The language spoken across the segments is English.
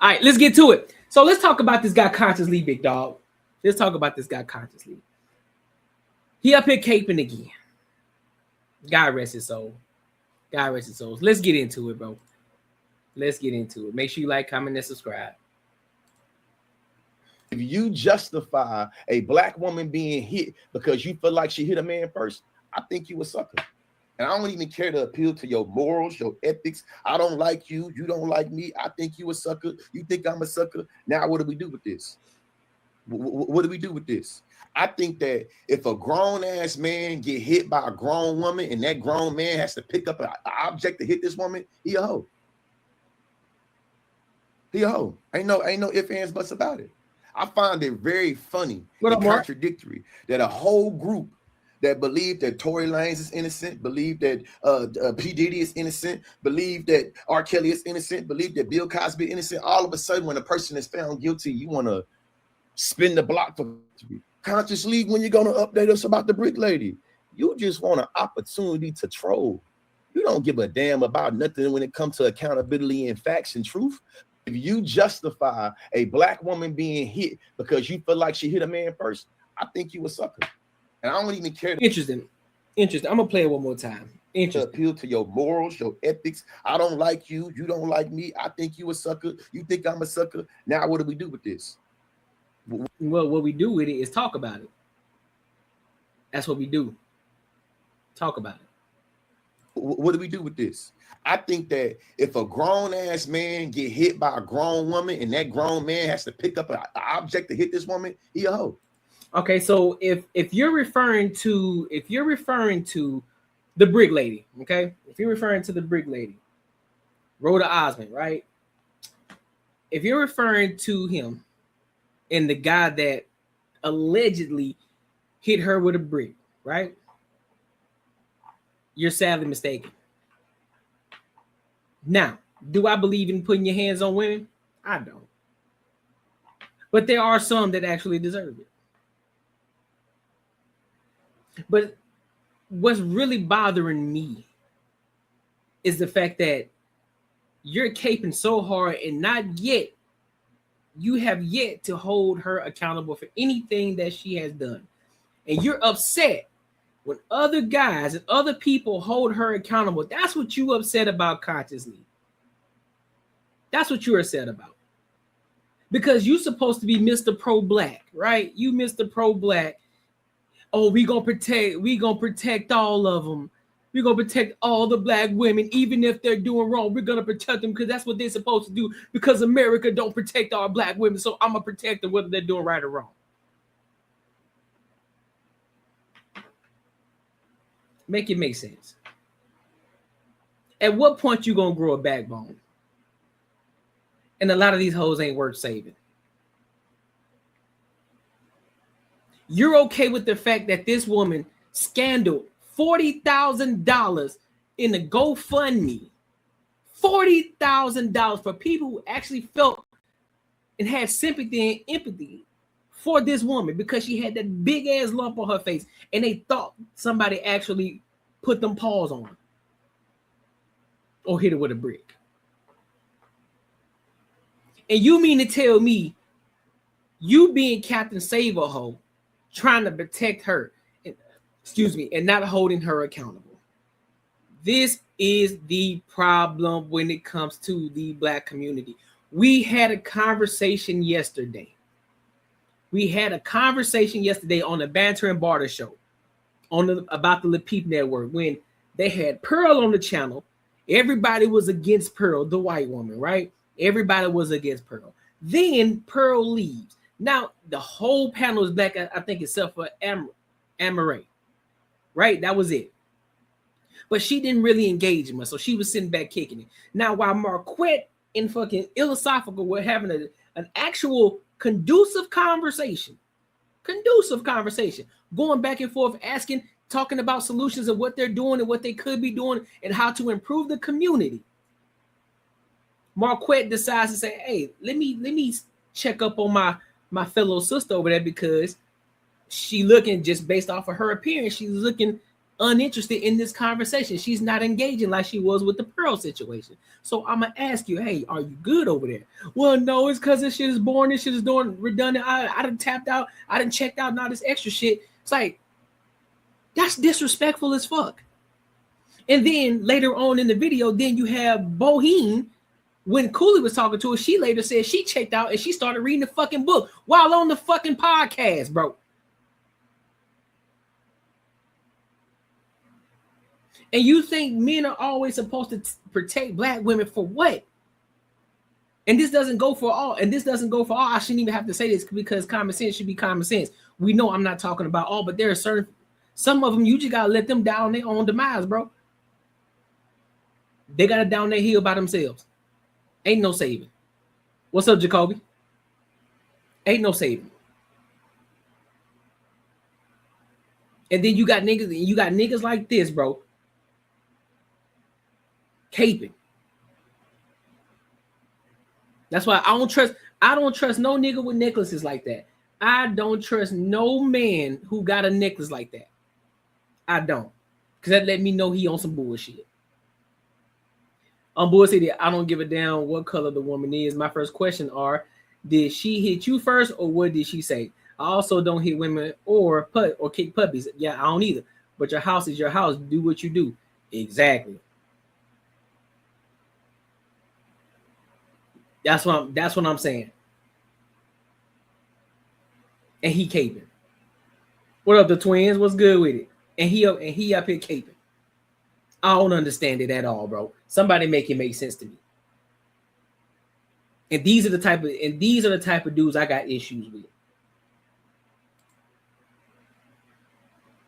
All right, let's get to it. So let's talk about this guy consciously, big dog. Let's talk about this guy consciously. He up here caping again. God rest his soul. God rest his soul. Let's get into it, bro. Let's get into it. Make sure you like, comment, and subscribe. If you justify a black woman being hit because you feel like she hit a man first, I think you a sucker. And I don't even care to appeal to your morals, your ethics. I don't like you. You don't like me. I think you a sucker. You think I'm a sucker. Now, what do we do with this? What do we do with this? I think that if a grown-ass man get hit by a grown woman and that grown man has to pick up an object to hit this woman, he a hoe. He a hoe. Ain't no ifs, ands, buts about it. I find it very funny and contradictory that a whole group that believe that Tory Lanez is innocent, believe that P. Diddy is innocent, believe that R. Kelly is innocent, believe that Bill Cosby is innocent, all of a sudden when a person is found guilty, you want to spin the block for consciously. When you're going to update us about the brick lady, you just want an opportunity to troll. You don't give a damn about nothing when it comes to accountability and facts and truth. If you justify a black woman being hit because you feel like she hit a man first, I think you a sucker. And I don't even care. Interesting. I'm gonna play it one more time. To appeal to your morals, your ethics. I don't like you. You don't like me. I think you a sucker. You think I'm a sucker. Now, what do we do with this? Well, what we do with it is talk about it. That's what we do. Talk about it. What do we do with this? I think that if a grown-ass man get hit by a grown woman and that grown man has to pick up an object to hit this woman, he a hoe. Okay, so if you're referring to the brick lady, okay, if you're referring to the brick lady, Rhoda Osman, right? If you're referring to him and the guy that allegedly hit her with a brick, right? You're sadly mistaken. Now, do I believe in putting your hands on women? I don't. But there are some that actually deserve it. But what's really bothering me is the fact that you're caping so hard and you have yet to hold her accountable for anything that she has done. And you're upset when other guys and other people hold her accountable. That's what you upset about consciously. That's what you're upset about. Because you're supposed to be Mr. Pro-Black, right? You Mr. Pro-Black. Oh, we gonna protect all of them. We're gonna protect all the black women, even if they're doing wrong. We're gonna protect them because that's what they're supposed to do, because America don't protect our black women. So I'm gonna protect them whether they're doing right or wrong. Make it make sense. At what point you gonna grow a backbone? And a lot of these hoes ain't worth saving. You're okay with the fact that this woman scandaled $40,000 in the GoFundMe. $40,000 for people who actually felt and had sympathy and empathy for this woman because she had that big ass lump on her face and they thought somebody actually put them paws on her or hit her with a brick. And you mean to tell me you being Captain Save-A-Ho trying to protect her, and not holding her accountable? This is the problem when it comes to the black community. We had a conversation yesterday. On the Banter and Barter show about the Le Peep Network when they had Pearl on the channel. Everybody was against Pearl, the white woman, right? Everybody was against Pearl. Then Pearl leaves. Now the whole panel is black, I think, except for Amaray, right? That was it. But she didn't really engage him, so she was sitting back kicking it. Now while Marquette and fucking Philosophical were having an actual conducive conversation, going back and forth, talking about solutions of what they're doing and what they could be doing and how to improve the community. Marquette decides to say, hey, let me check up on my fellow sister over there because she looking, just based off of her appearance, she's looking uninterested in this conversation. She's not engaging like she was with the Pearl situation. So I'm gonna ask you, hey, are you good over there? Well, no, it's because this shit is boring. This shit is doing redundant. I done tapped out. I done checked out. Now this extra shit. It's like, that's disrespectful as fuck. And then later on in the video, then you have Boheen. When Cooley was talking to her, she later said she checked out and she started reading the fucking book while on the fucking podcast, bro. And you think men are always supposed to protect black women for what? And this doesn't go for all. And this doesn't go for all. I shouldn't even have to say this because common sense should be common sense. We know I'm not talking about all, but there are some of them you just gotta let them down their own demise, bro. They gotta down their hill by themselves. Ain't no saving. What's up, Jacoby? Ain't no saving. And then you got niggas like this, bro. Caping. That's why I don't trust no nigga with necklaces like that. I don't trust no man who got a necklace like that. I don't. Because that let me know he on some bullshit. On bullshit, I don't give a damn what color the woman is. My first question are, did she hit you first or what did she say? I also don't hit women or kick puppies. Yeah, I don't either. But your house is your house. Do what you do. Exactly. That's what I'm saying. And he caping. What up, the twins? What's good with it? And he up here caping. I don't understand it at all, bro. Somebody make it make sense to me. And these are the type of dudes I got issues with.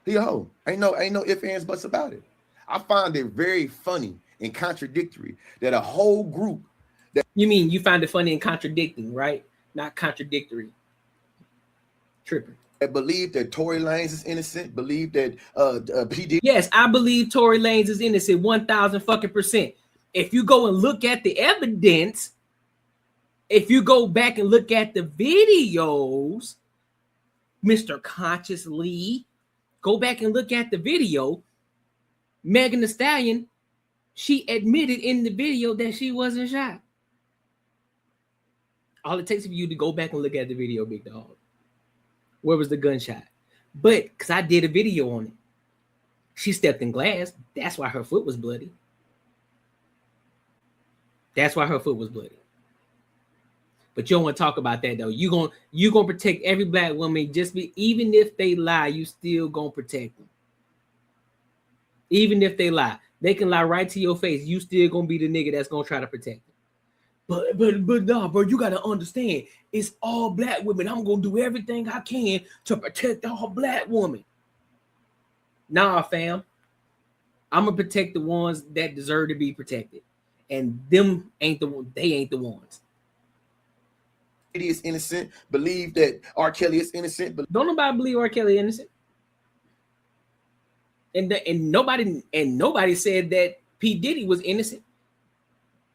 Yo, ain't no ifs, ands, buts about it. I find it very funny and contradictory that a whole group that you mean you find it funny and contradicting, right? Not contradictory. Tripping. That believe that Tory Lanez is innocent, believe that PD. Yes, I believe Tory Lanez is innocent 1,000%. If you go and look at the evidence, if you go back and look at the videos, Mr. Conscious Lee, go back and look at the video. Megan Thee Stallion, she admitted in the video that she wasn't shot. All it takes for you to go back and look at the video, big dog. Where was the gunshot? But because I did a video on it, she stepped in glass. That's why her foot was bloody. That's why her foot was bloody. But you don't want to talk about that though. You gonna protect every black woman. Even if they lie, you still gonna protect them. Even if they lie, they can lie right to your face. You still gonna be the nigga that's gonna try to protect them. But nah, bro, you gotta understand, it's all black women. I'm gonna do everything I can to protect all black women. Nah, fam. I'm gonna protect the ones that deserve to be protected, and them ain't the ones. It is innocent. Believe that R. Kelly is innocent. But don't nobody believe R. Kelly innocent. And nobody said that P. Diddy was innocent.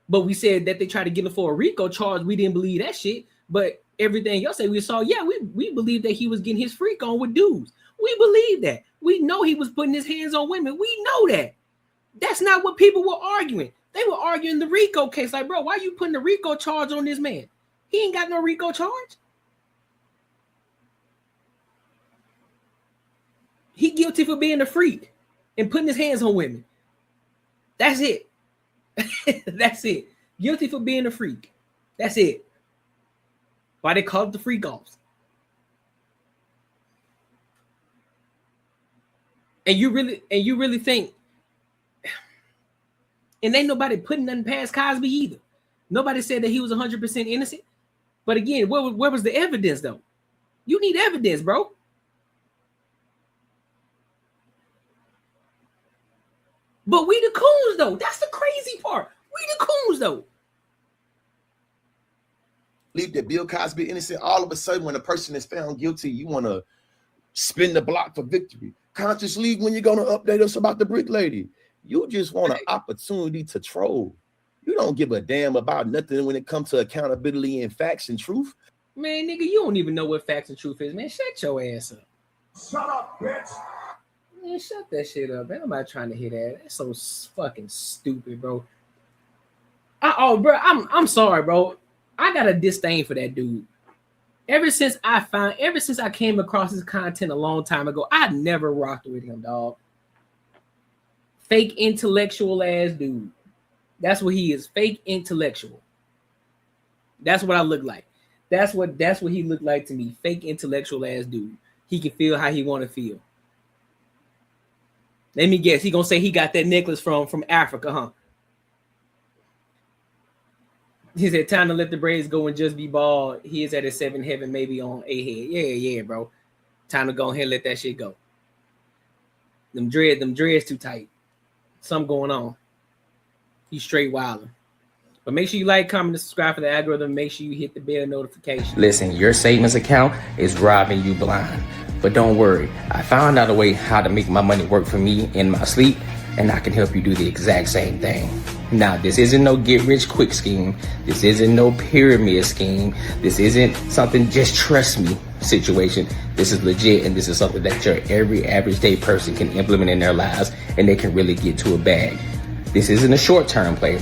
But we said that they tried to get him for a RICO charge. We didn't believe that shit. But everything else that we saw, yeah, we believe that he was getting his freak on with dudes. We believe that. We know he was putting his hands on women. We know that. That's not what people were arguing. They were arguing the RICO case. Like, bro, why are you putting the RICO charge on this man? He ain't got no RICO charge. He guilty for being a freak and putting his hands on women. That's it. That's it. Guilty for being a freak. That's it. Why they call it the freak offs. And you really think, and ain't nobody putting nothing past Cosby either. Nobody said that he was 100% innocent. But again, where was the evidence though? You need evidence, bro. But we the coons though. That's the crazy part. We the coons though. Believe that Bill Cosby innocent. All of a sudden, when a person is found guilty, you want to spin the block for victory. Conscious League, when you're gonna update us about the brick lady, you just want an opportunity to troll. You don't give a damn about nothing when it comes to accountability and facts and truth. Man, nigga, you don't even know what facts and truth is, man. Shut your ass up. Shut up, bitch. Man, shut that shit up, man. I'm not trying to hear that. That's so fucking stupid, bro. Bro, I'm sorry, bro. I got a disdain for that dude. Ever since I came across his content a long time ago, I never rocked with him, dog. Fake intellectual ass dude. That's what he is. Fake intellectual. That's what I look like. That's what he looked like to me. Fake intellectual ass dude. He can feel how he want to feel. Let me guess. He gonna say he got that necklace from Africa, huh? He said, time to let the braids go and just be bald. He is at his 7th heaven, maybe on a head. Yeah, bro. Time to go ahead and let that shit go. Them dreads too tight. Something going on. He's straight wilding. But make sure you like, comment, and subscribe for the algorithm. Make sure you hit the bell notification. Listen, your savings account is robbing you blind. But don't worry. I found out a way how to make my money work for me in my sleep, and I can help you do the exact same thing. Now, this isn't no get-rich-quick scheme. This isn't no pyramid scheme. This isn't something just trust me situation. This is legit, and this is something that your every average day person can implement in their lives, and they can really get to a bag. This isn't a short-term play.